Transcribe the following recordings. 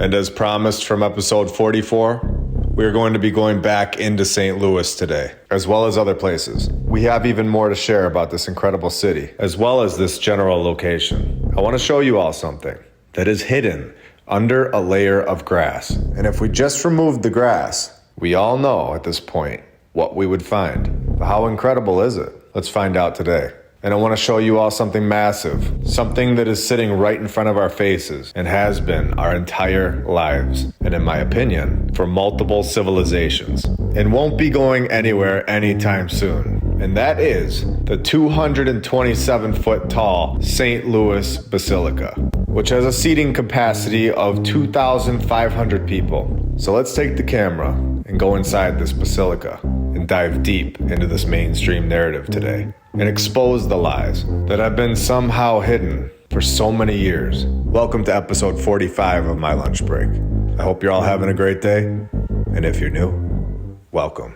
And as promised from episode 44, we are going to be going back into St. Louis today, as well as other places. We have even more to share about this incredible city, as well as this general location. I want to show you all something that is hidden under a layer of grass. And if we just removed the grass, we all know at this point what we would find. But how incredible is it? Let's find out today. And I want to show you all something massive, something that is sitting right in front of our faces and has been our entire lives, and in my opinion, for multiple civilizations, and won't be going anywhere anytime soon. And that is the 227-foot tall St. Louis Basilica, which has a seating capacity of 2,500 people. So let's take the camera and go inside this basilica and dive deep into this mainstream narrative today and expose the lies that have been somehow hidden for so many years. Welcome to episode 45 of My Lunch Break. I hope you're all having a great day, and if you're new, welcome.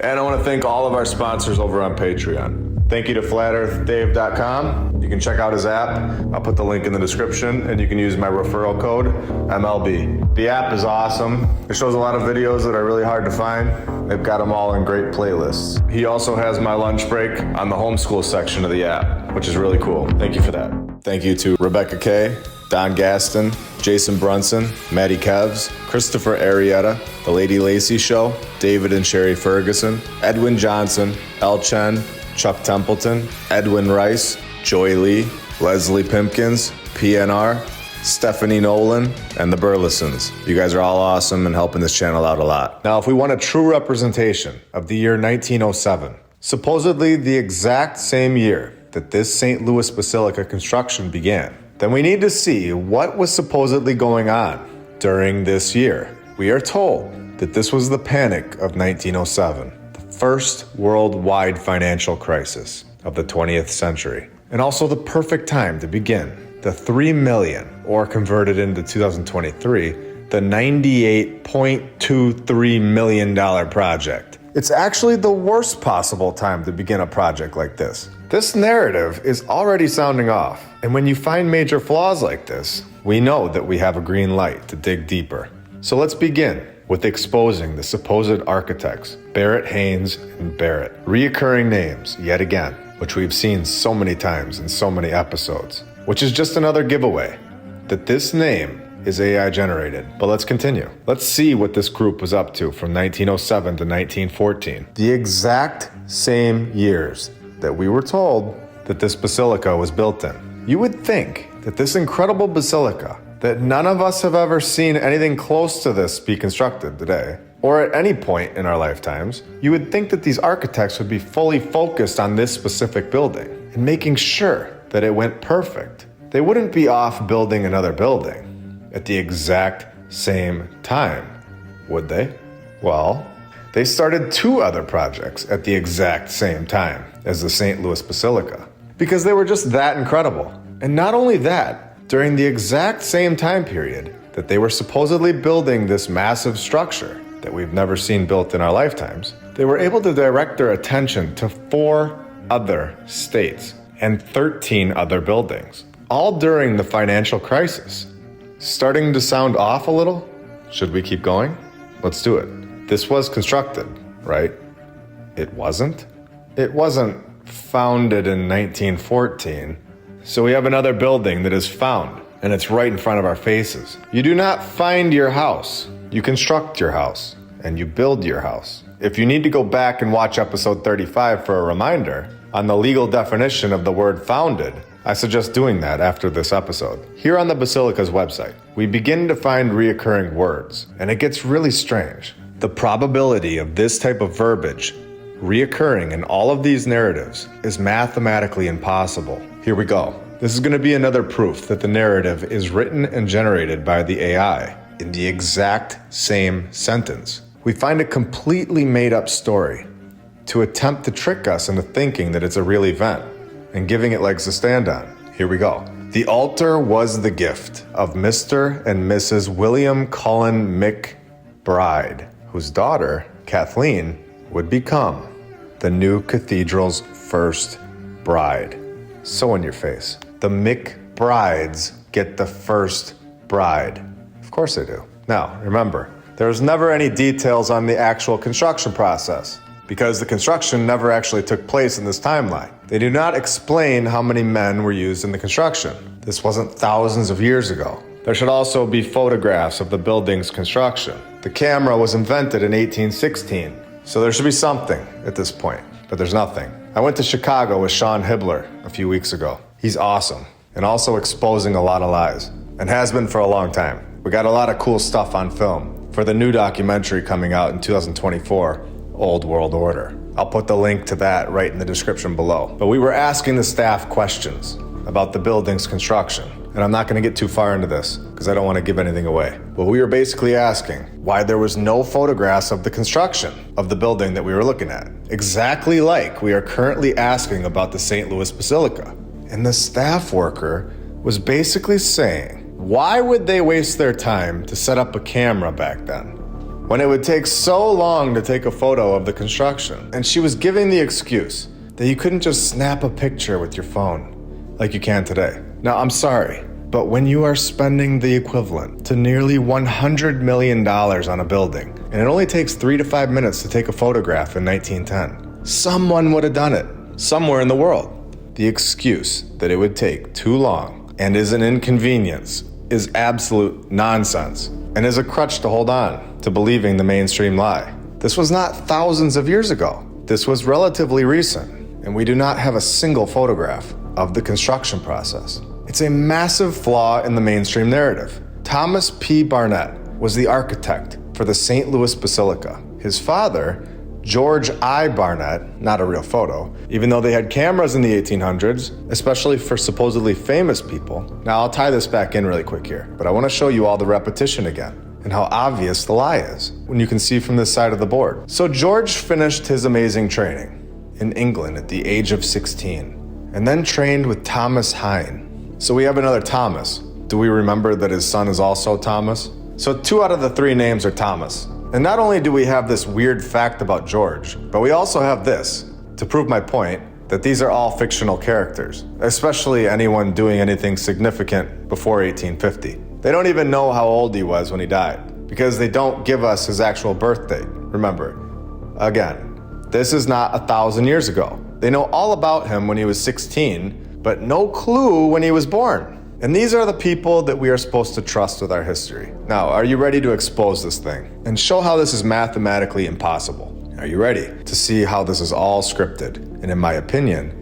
And I want to thank all of our sponsors over on Patreon. Thank you to FlatEarthDave.com. You can check out his app. I'll put the link in the description, and you can use my referral code, MLB. The app is awesome. It shows a lot of videos that are really hard to find. They've got them all in great playlists. He also has My Lunch Break on the homeschool section of the app, which is really cool. Thank you for that. Thank you to Rebecca Kay, Don Gaston, Jason Brunson, Maddie Kevs, Christopher Arietta, The Lady Lacey Show, David and Sherry Ferguson, Edwin Johnson, El Chen, Chuck Templeton, Edwin Rice, Joy Lee, Leslie Pimpkins, PNR, Stephanie Nolan, and the Burlesons. You guys are all awesome and helping this channel out a lot. Now, if we want a true representation of the year 1907, supposedly the exact same year that this St. Louis Basilica construction began, then we need to see what was supposedly going on during this year. We are told that this was the panic of 1907, the first worldwide financial crisis of the 20th century, and also the perfect time to begin the 3 million, or converted into 2023, the $98.23 million project. It's actually the worst possible time to begin a project like this. This narrative is already sounding off, and when you find major flaws like this, we know that we have a green light to dig deeper. So let's begin with exposing the supposed architects, Barrett Haynes and Barrett. Reoccurring names, yet again, which we've seen so many times in so many episodes, which is just another giveaway that this name is AI generated. But let's continue. Let's see what this group was up to from 1907 to 1914. The exact same years that we were told that this basilica was built in. You would think that this incredible basilica, that none of us have ever seen anything close to this be constructed today, or at any point in our lifetimes, you would think that these architects would be fully focused on this specific building and making sure that it went perfect. They wouldn't be off building another building at the exact same time, would they? Well, they started 2 other projects at the exact same time as the St. Louis Basilica, because they were just that incredible. And not only that, during the exact same time period that they were supposedly building this massive structure that we've never seen built in our lifetimes, they were able to direct their attention to 4 other states and 13 other buildings, all during the financial crisis. Starting to sound off a little? Should we keep going? Let's do it. This was constructed, right? It wasn't? It wasn't founded in 1914. So we have another building that is found, and it's right in front of our faces. You do not find your house. You construct your house, and you build your house. If you need to go back and watch episode 35 for a reminder on the legal definition of the word founded, I suggest doing that after this episode. Here on the Basilica's website, we begin to find reoccurring words, and it gets really strange. The probability of this type of verbiage reoccurring in all of these narratives is mathematically impossible. Here we go. This is going to be another proof that the narrative is written and generated by the AI in the exact same sentence. We find a completely made-up story to attempt to trick us into thinking that it's a real event and giving it legs to stand on. Here we go. The altar was the gift of Mr. and Mrs. William Cullen McBride, whose daughter, Kathleen, would become the new cathedral's first bride. So in your face. The McBrides get the first bride. Of course they do. Now, remember, there's never any details on the actual construction process because the construction never actually took place in this timeline. They do not explain how many men were used in the construction. This wasn't thousands of years ago. There should also be photographs of the building's construction. The camera was invented in 1816, so there should be something at this point, but there's nothing. I went to Chicago with Sean Hibbler a few weeks ago. He's awesome and also exposing a lot of lies, and has been for a long time. We got a lot of cool stuff on film for the new documentary coming out in 2024, Old World Order. I'll put the link to that right in the description below. But we were asking the staff questions about the building's construction, and I'm not going to get too far into this because I don't want to give anything away. But we were basically asking why there was no photographs of the construction of the building that we were looking at, exactly like we are currently asking about the St. Louis Basilica. And the staff worker was basically saying, why would they waste their time to set up a camera back then when it would take so long to take a photo of the construction? And she was giving the excuse that you couldn't just snap a picture with your phone like you can today. Now, I'm sorry, but when you are spending the equivalent to nearly $100 million on a building, and it only takes 3 to 5 minutes to take a photograph in 1910, someone would have done it somewhere in the world. The excuse that it would take too long and is an inconvenience is absolute nonsense and is a crutch to hold on to believing the mainstream lie. This was not thousands of years ago. This was relatively recent, and we do not have a single photograph of the construction process. It's a massive flaw in the mainstream narrative. Thomas P. Barnett was the architect for the St. Louis Basilica. His father, George I. Barnett, not a real photo, even though they had cameras in the 1800s, especially for supposedly famous people. Now I'll tie this back in really quick here, but I want to show you all the repetition again and how obvious the lie is when you can see from this side of the board. So George finished his amazing training in England at the age of 16 and then trained with Thomas Hine. So we have another Thomas. Do we remember that his son is also Thomas? So 2 out of the 3 names are Thomas. And not only do we have this weird fact about George, but we also have this to prove my point that these are all fictional characters, especially anyone doing anything significant before 1850. They don't even know how old he was when he died because they don't give us his actual birth date. Remember, again, this is not 1,000 years ago. They know all about him when he was 16, but no clue when he was born. And these are the people that we are supposed to trust with our history. Now, are you ready to expose this thing and show how this is mathematically impossible? Are you ready to see how this is all scripted and, in my opinion,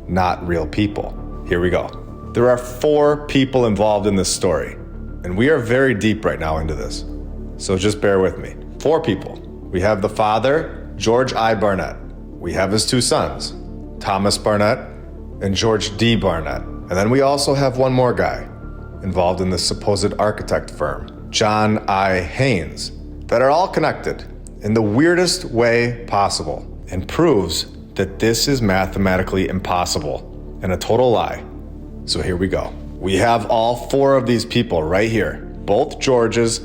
not real people? Here we go. There are 4 people involved in this story, and we are very deep right now into this. So just bear with me. 4 people. We have the father, George I. Barnett. We have his 2 sons, Thomas Barnett and George D. Barnett. And then we also have one more guy involved in this supposed architect firm, John I. Haynes, that are all connected in the weirdest way possible and proves that this is mathematically impossible and a total lie. So here we go. We have all 4 of these people right here, both Georges,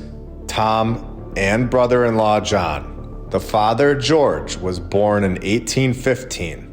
Tom, and brother-in-law John. The father, George, was born in 1815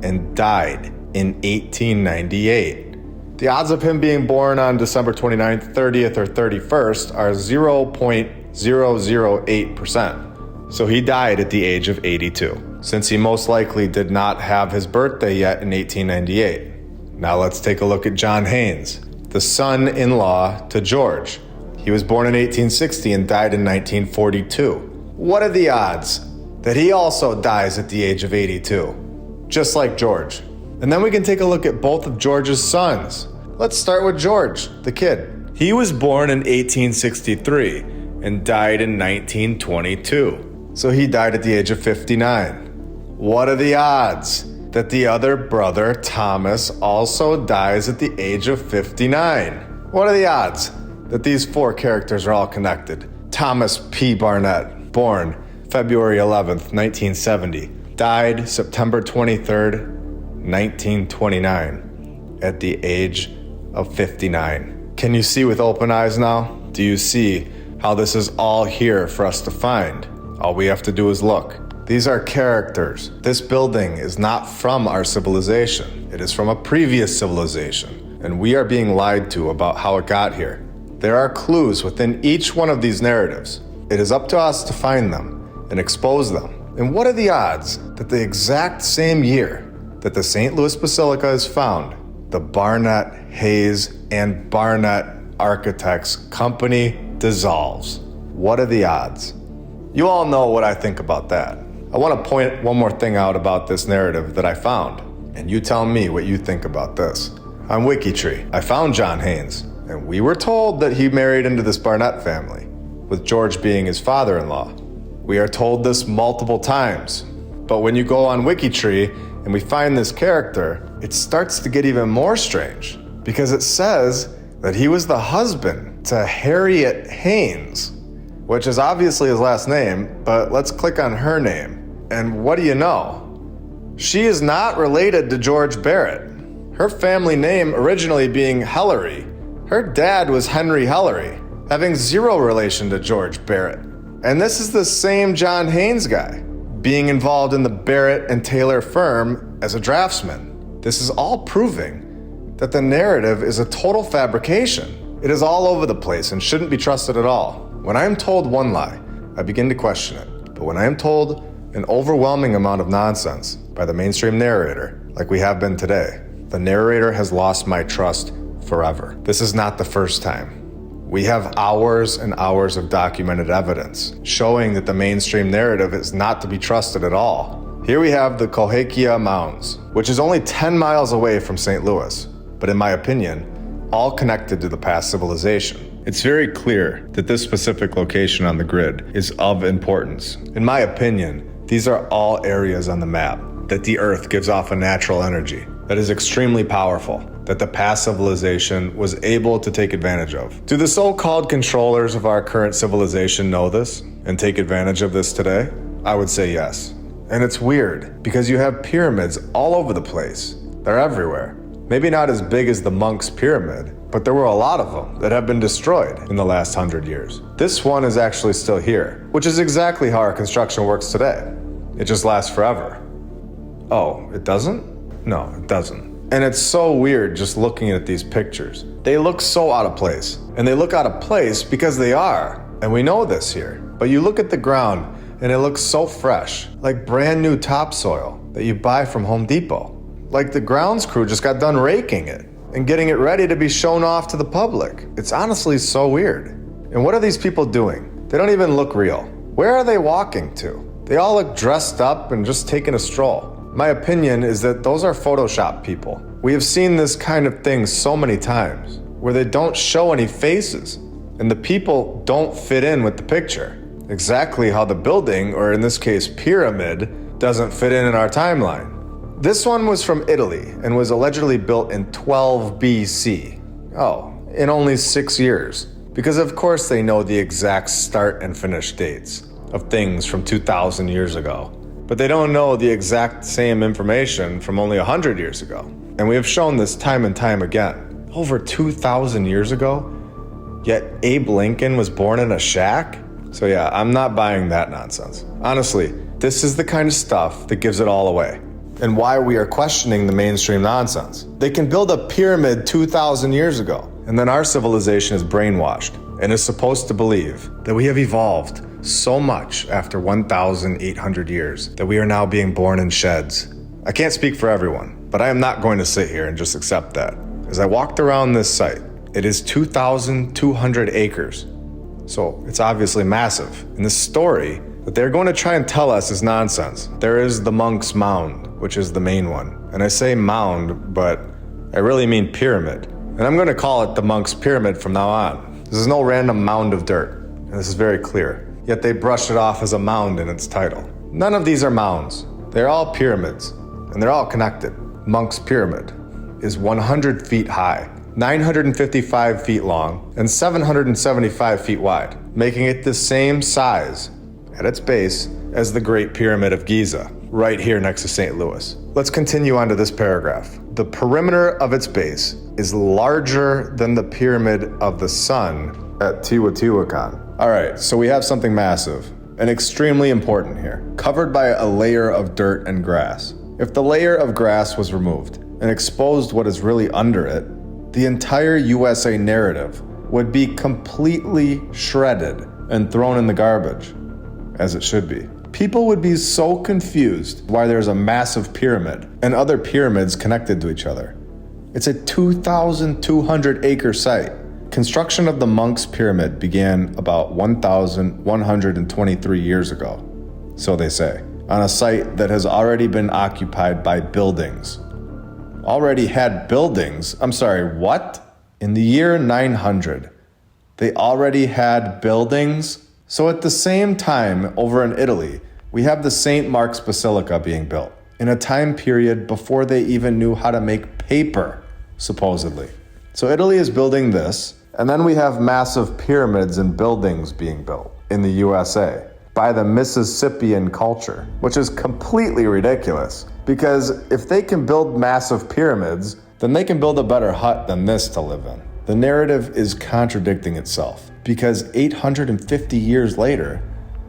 and died in 1898. The odds of him being born on December 29th, 30th, or 31st are 0.008%. So he died at the age of 82, since he most likely did not have his birthday yet in 1898. Now let's take a look at John Haynes, the son-in-law to George. He was born in 1860 and died in 1942. What are the odds that he also dies at the age of 82, just like George? And then we can take a look at both of George's sons. Let's start with George, the kid. He was born in 1863 and died in 1922. So he died at the age of 59. What are the odds that the other brother, Thomas, also dies at the age of 59? What are the odds that these 4 characters are all connected? Thomas P. Barnett, born February 11th, 1970, died September 23rd, 1929, at the age of 59. Can you see with open eyes now? Do you see how this is all here for us to find? All we have to do is look. These are characters. This building is not from our civilization. It is from a previous civilization, and we are being lied to about how it got here. There are clues within each one of these narratives. It is up to us to find them and expose them. And what are the odds that the exact same year that the St. Louis Basilica is found, the Barnett, Hayes, and Barnett Architects Company dissolves? What are the odds? You all know what I think about that. I want to point one more thing out about this narrative that I found, and you tell me what you think about this. On Wikitree, I found John Haynes, and we were told that he married into this Barnett family, with George being his father-in-law. We are told this multiple times, but when you go on Wikitree and we find this character, it starts to get even more strange, because it says that he was the husband to Harriet Haynes, which is obviously his last name, but let's click on her name. And what do you know? She is not related to George Barrett. Her family name originally being Hellery. Her dad was Henry Hellery, having zero relation to George Barrett. And this is the same John Haynes guy, being involved in the Barrett and Taylor firm as a draftsman. This is all proving that the narrative is a total fabrication. It is all over the place and shouldn't be trusted at all. When I am told one lie, I begin to question it. But when I am told an overwhelming amount of nonsense by the mainstream narrator, like we have been today, the narrator has lost my trust forever. This is not the first time. We have hours and hours of documented evidence showing that the mainstream narrative is not to be trusted at all. Here we have the Cahokia Mounds, which is only 10 miles away from St. Louis, but in my opinion, all connected to the past civilization. It's very clear that this specific location on the grid is of importance. In my opinion, these are all areas on the map that the Earth gives off a natural energy that is extremely powerful, that the past civilization was able to take advantage of. Do the so-called controllers of our current civilization know this and take advantage of this today? I would say yes. And it's weird because you have pyramids all over the place. They're everywhere. Maybe not as big as the monks' pyramid, but there were a lot of them that have been destroyed in the last 100 years. This one is actually still here, which is exactly how our construction works today. It just lasts forever. Oh, it doesn't? No, it doesn't. And it's so weird just looking at these pictures. They look so out of place. And they look out of place because they are. And we know this here. But you look at the ground and it looks so fresh, like brand new topsoil that you buy from Home Depot. Like the grounds crew just got done raking it and getting it ready to be shown off to the public. It's honestly so weird. And what are these people doing? They don't even look real. Where are they walking to? They all look dressed up and just taking a stroll. My opinion is that those are Photoshop people. We have seen this kind of thing so many times, where they don't show any faces, and the people don't fit in with the picture. Exactly how the building, or in this case pyramid, doesn't fit in our timeline. This one was from Italy and was allegedly built in 12 BC. Oh, in only 6 years. Because of course they know the exact start and finish dates of things from 2,000 years ago. But they don't know the exact same information from only 100 years ago. And we have shown this time and time again. Over 2,000 years ago? Yet Abe Lincoln was born in a shack? So yeah, I'm not buying that nonsense. Honestly, this is the kind of stuff that gives it all away. And why we are questioning the mainstream nonsense. They can build a pyramid 2,000 years ago, and then our civilization is brainwashed and is supposed to believe that we have evolved so much after 1,800 years that we are now being born in sheds. I can't speak for everyone, but I am not going to sit here and just accept that. As I walked around this site, it is 2,200 acres. So it's obviously massive. And this story that they're going to try and tell us is nonsense. There is the Monk's Mound, which is the main one. And I say mound, but I really mean pyramid. And I'm going to call it the Monk's Pyramid from now on. This is no random mound of dirt, and this is very clear. Yet they brushed it off as a mound in its title. None of these are mounds. They're all pyramids, and they're all connected. Monk's Pyramid is 100 feet high, 955 feet long, and 775 feet wide, making it the same size at its base as the Great Pyramid of Giza, right here next to St. Louis. Let's continue on to this paragraph. The perimeter of its base is larger than the Pyramid of the Sun at Teotihuacan. All right, so we have something massive, and extremely important here, covered by a layer of dirt and grass. If the layer of grass was removed and exposed what is really under it, the entire USA narrative would be completely shredded and thrown in the garbage, as it should be. People would be so confused why there's a massive pyramid and other pyramids connected to each other. It's a 2,200 acre site. Construction of the Monks Pyramid began about 1,123 years ago, so they say, on a site that has already been occupied by buildings. Already had buildings? I'm sorry, what? In the year 900, they already had buildings? So at the same time, over in Italy, we have the St. Mark's Basilica being built in a time period before they even knew how to make paper, supposedly. So Italy is building this, and then we have massive pyramids and buildings being built in the USA by the Mississippian culture, which is completely ridiculous, because if they can build massive pyramids, then they can build a better hut than this to live in. The narrative is contradicting itself, because 850 years later,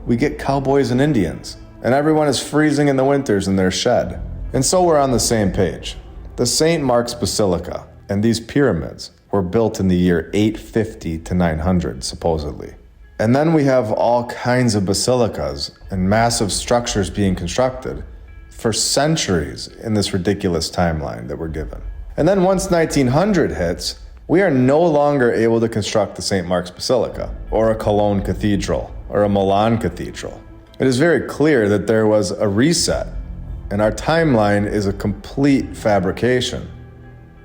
we get cowboys and Indians, and everyone is freezing in the winters in their shed. And so we're on the same page. The St. Mark's Basilica and these pyramids were built in the year 850 to 900, supposedly. And then we have all kinds of basilicas and massive structures being constructed for centuries in this ridiculous timeline that we're given. And then once 1900 hits, we are no longer able to construct the St. Mark's Basilica, or a Cologne Cathedral, or a Milan Cathedral. It is very clear that there was a reset, and our timeline is a complete fabrication,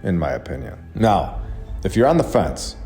in my opinion. Now, if you're on the fence,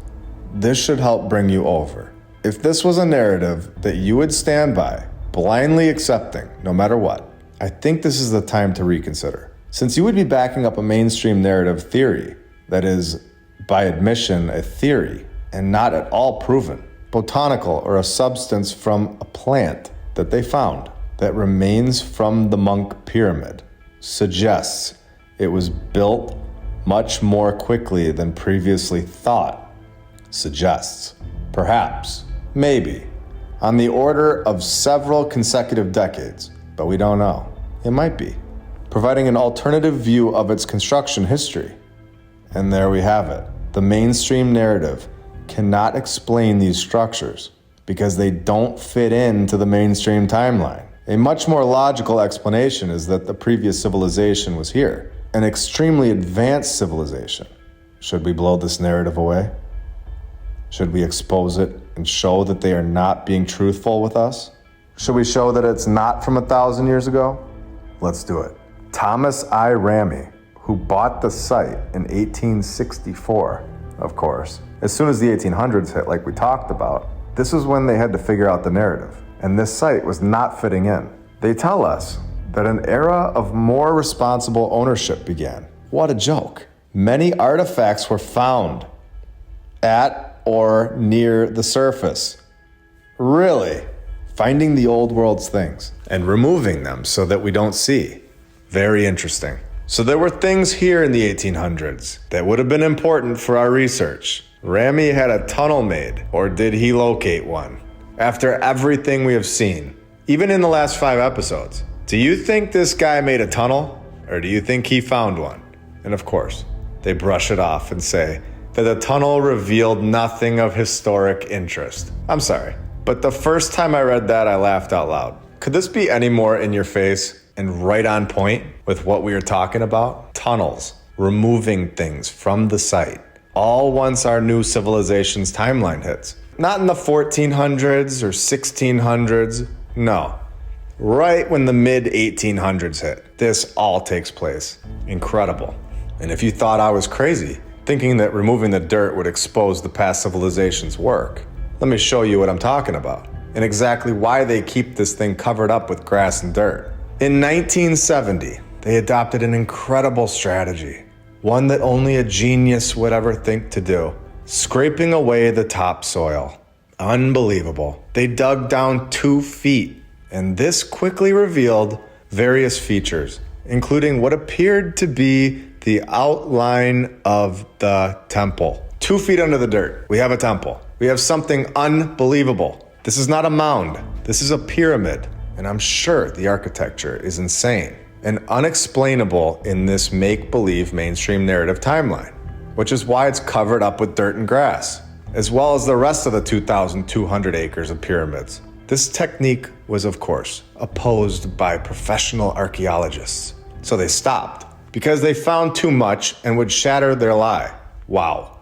this should help bring you over. If this was a narrative that you would stand by, blindly accepting no matter what, I think this is the time to reconsider. Since you would be backing up a mainstream narrative theory that is, by admission, a theory and not at all proven, botanical or a substance from a plant that they found that remains from the Monk Pyramid, suggests it was built much more quickly than previously thought, suggests, perhaps, maybe, on the order of several consecutive decades, but we don't know. It might be, providing an alternative view of its construction history. And there we have it. The mainstream narrative cannot explain these structures because they don't fit into the mainstream timeline. A much more logical explanation is that the previous civilization was here, an extremely advanced civilization. Should we blow this narrative away? Should we expose it and show that they are not being truthful with us? Should we show that it's not from 1,000 years ago? Let's do it. Thomas I. Ramey, who bought the site in 1864, of course. As soon as the 1800s hit, like we talked about, this was when they had to figure out the narrative, and this site was not fitting in. They tell us that an era of more responsible ownership began. What a joke. Many artifacts were found at or near the surface. Really? Finding the old world's things and removing them so that we don't see. Very interesting. So there were things here in the 1800s that would have been important for our research. Ramey had a tunnel made, or did he locate one? After everything we have seen, even in the last 5 episodes, do you think this guy made a tunnel, or do you think he found one? And of course, they brush it off and say that the tunnel revealed nothing of historic interest. I'm sorry, but the first time I read that, I laughed out loud. Could this be any more in your face and right on point with what we are talking about? Tunnels, removing things from the site, all once our new civilization's timeline hits. Not in the 1400s or 1600s, no. Right when the mid-1800s hit, this all takes place. Incredible. And if you thought I was crazy, thinking that removing the dirt would expose the past civilization's work, let me show you what I'm talking about and exactly why they keep this thing covered up with grass and dirt. In 1970, they adopted an incredible strategy, one that only a genius would ever think to do, scraping away the topsoil. Unbelievable. They dug down 2 feet, and this quickly revealed various features, including what appeared to be the outline of the temple. 2 feet under the dirt, we have a temple. We have something unbelievable. This is not a mound. This is a pyramid, and I'm sure the architecture is insane and unexplainable in this make-believe mainstream narrative timeline, which is why it's covered up with dirt and grass, as well as the rest of the 2,200 acres of pyramids. This technique was, of course, opposed by professional archaeologists, so they stopped because they found too much and would shatter their lie. Wow.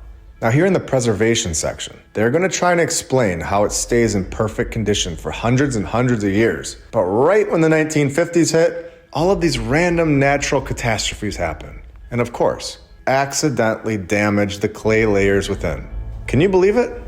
Now here in the preservation section, they're going to try and explain how it stays in perfect condition for hundreds and hundreds of years. But right when the 1950s hit, all of these random natural catastrophes happen. And of course, accidentally damage the clay layers within. Can you believe it?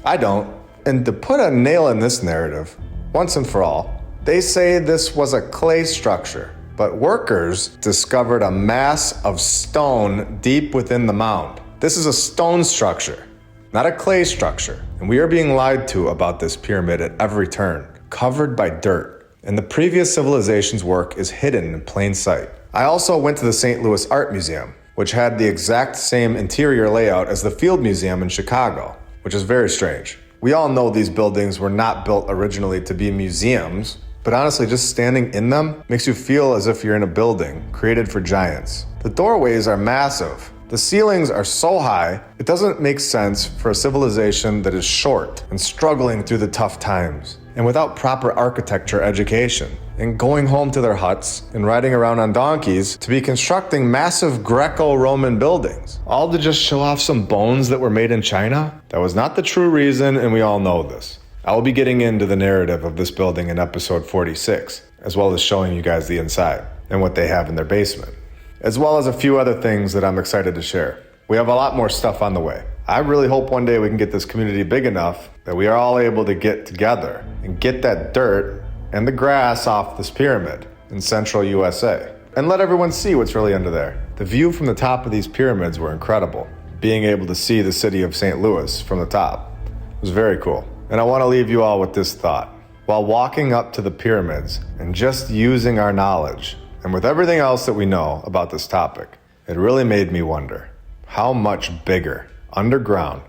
I don't. And to put a nail in this narrative, once and for all, they say this was a clay structure, but workers discovered a mass of stone deep within the mound. This is a stone structure, not a clay structure, and we are being lied to about this pyramid at every turn, covered by dirt, and the previous civilization's work is hidden in plain sight. I also went to the St. Louis Art Museum, which had the exact same interior layout as the Field Museum in Chicago, which is very strange. We all know these buildings were not built originally to be museums, but honestly, just standing in them makes you feel as if you're in a building created for giants. The doorways are massive. The ceilings are so high, it doesn't make sense for a civilization that is short and struggling through the tough times, and without proper architecture education, and going home to their huts and riding around on donkeys to be constructing massive Greco-Roman buildings, all to just show off some bones that were made in China? That was not the true reason, and we all know this. I will be getting into the narrative of this building in episode 46, as well as showing you guys the inside and what they have in their basement, as well as a few other things that I'm excited to share. We have a lot more stuff on the way. I really hope one day we can get this community big enough that we are all able to get together and get that dirt and the grass off this pyramid in central USA and let everyone see what's really under there. The view from the top of these pyramids were incredible. Being able to see the city of St. Louis from the top was very cool. And I want to leave you all with this thought. While walking up to the pyramids and just using our knowledge, and with everything else that we know about this topic, it really made me wonder how much bigger underground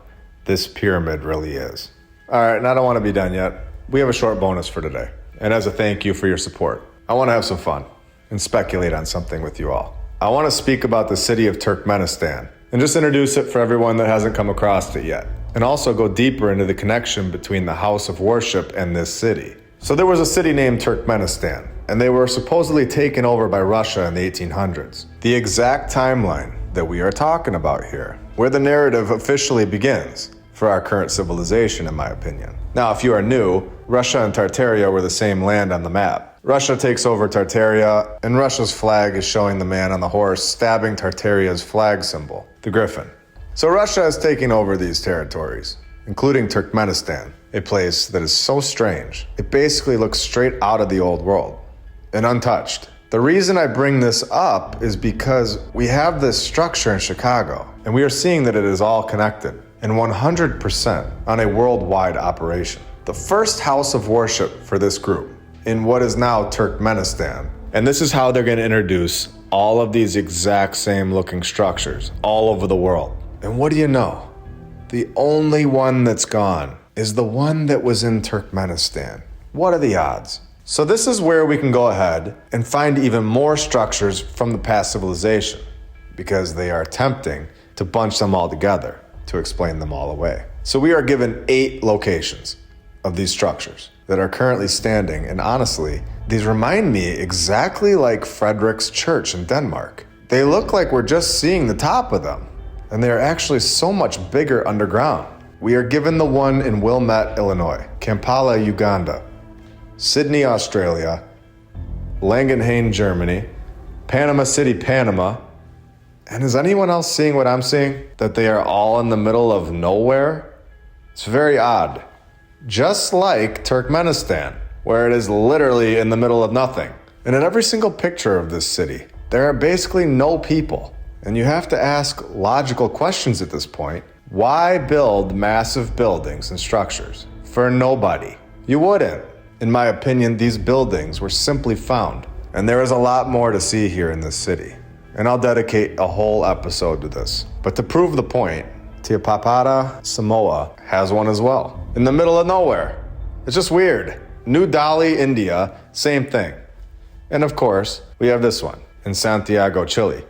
this pyramid really is. All right, and I don't want to be done yet. We have a short bonus for today. And as a thank you for your support, I want to have some fun and speculate on something with you all. I want to speak about the city of Turkmenistan and just introduce it for everyone that hasn't come across it yet, and also go deeper into the connection between the house of worship and this city. So there was a city named Turkmenistan, and they were supposedly taken over by Russia in the 1800s. The exact timeline that we are talking about here, where the narrative officially begins for our current civilization, in my opinion. Now, if you are new, Russia and Tartaria were the same land on the map. Russia takes over Tartaria, and Russia's flag is showing the man on the horse stabbing Tartaria's flag symbol, the griffin. So Russia is taking over these territories, including Turkmenistan, a place that is so strange. It basically looks straight out of the old world and untouched. The reason I bring this up is because we have this structure in Chicago, and we are seeing that it is all connected and 100% on a worldwide operation. The first house of worship for this group in what is now Turkmenistan, and this is how they're going to introduce all of these exact same looking structures all over the world. And what do you know? The only one that's gone is the one that was in Turkmenistan. What are the odds? So this is where we can go ahead and find even more structures from the past civilization, because they are attempting to bunch them all together to explain them all away. So we are given 8 locations of these structures that are currently standing, and honestly, these remind me exactly like Frederick's Church in Denmark. They look like we're just seeing the top of them, and they are actually so much bigger underground. We are given the one in Wilmette, Illinois, Kampala, Uganda, Sydney, Australia, Langenhain, Germany, Panama City, Panama. And is anyone else seeing what I'm seeing? That they are all in the middle of nowhere? It's very odd. Just like Turkmenistan, where it is literally in the middle of nothing. And in every single picture of this city, there are basically no people. And you have to ask logical questions at this point. Why build massive buildings and structures for nobody? You wouldn't. In my opinion, these buildings were simply found. And there is a lot more to see here in this city. And I'll dedicate a whole episode to this. But to prove the point, Teapapata, Samoa has one as well. In the middle of nowhere. It's just weird. New Delhi, India, same thing. And of course, we have this one in Santiago, Chile.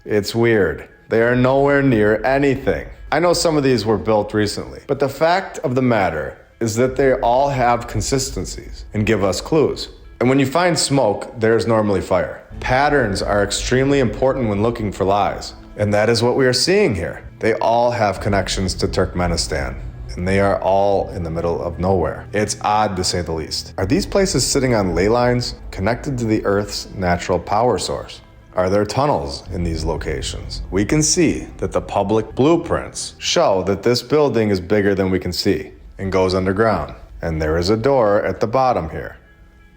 It's weird. They are nowhere near anything. I know some of these were built recently, but the fact of the matter is that they all have consistencies and give us clues. And when you find smoke, there's normally fire. Patterns are extremely important when looking for lies. And that is what we are seeing here. They all have connections to Turkmenistan. And they are all in the middle of nowhere. It's odd to say the least. Are these places sitting on ley lines connected to the Earth's natural power source? Are there tunnels in these locations? We can see that the public blueprints show that this building is bigger than we can see and goes underground. And there is a door at the bottom here.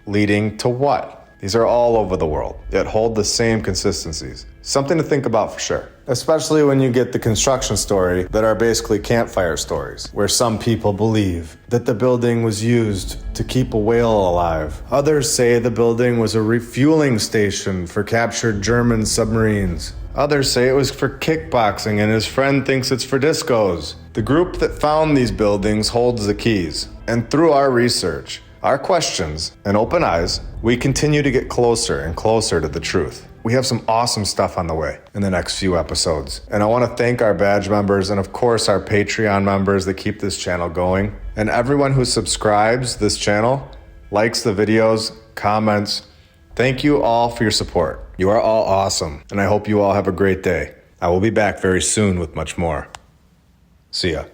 Leading to what? These are all over the world, yet hold the same consistencies. Something to think about for sure. Especially when you get the construction story that are basically campfire stories, where some people believe that the building was used to keep a whale alive. Others say the building was a refueling station for captured German submarines. Others say it was for kickboxing and his friend thinks it's for discos. The group that found these buildings holds the keys. And through our research, our questions, and open eyes, we continue to get closer and closer to the truth. We have some awesome stuff on the way in the next few episodes. And I want to thank our badge members and of course our Patreon members that keep this channel going. And everyone who subscribes this channel, likes the videos, comments. Thank you all for your support. You are all awesome. And I hope you all have a great day. I will be back very soon with much more. See ya.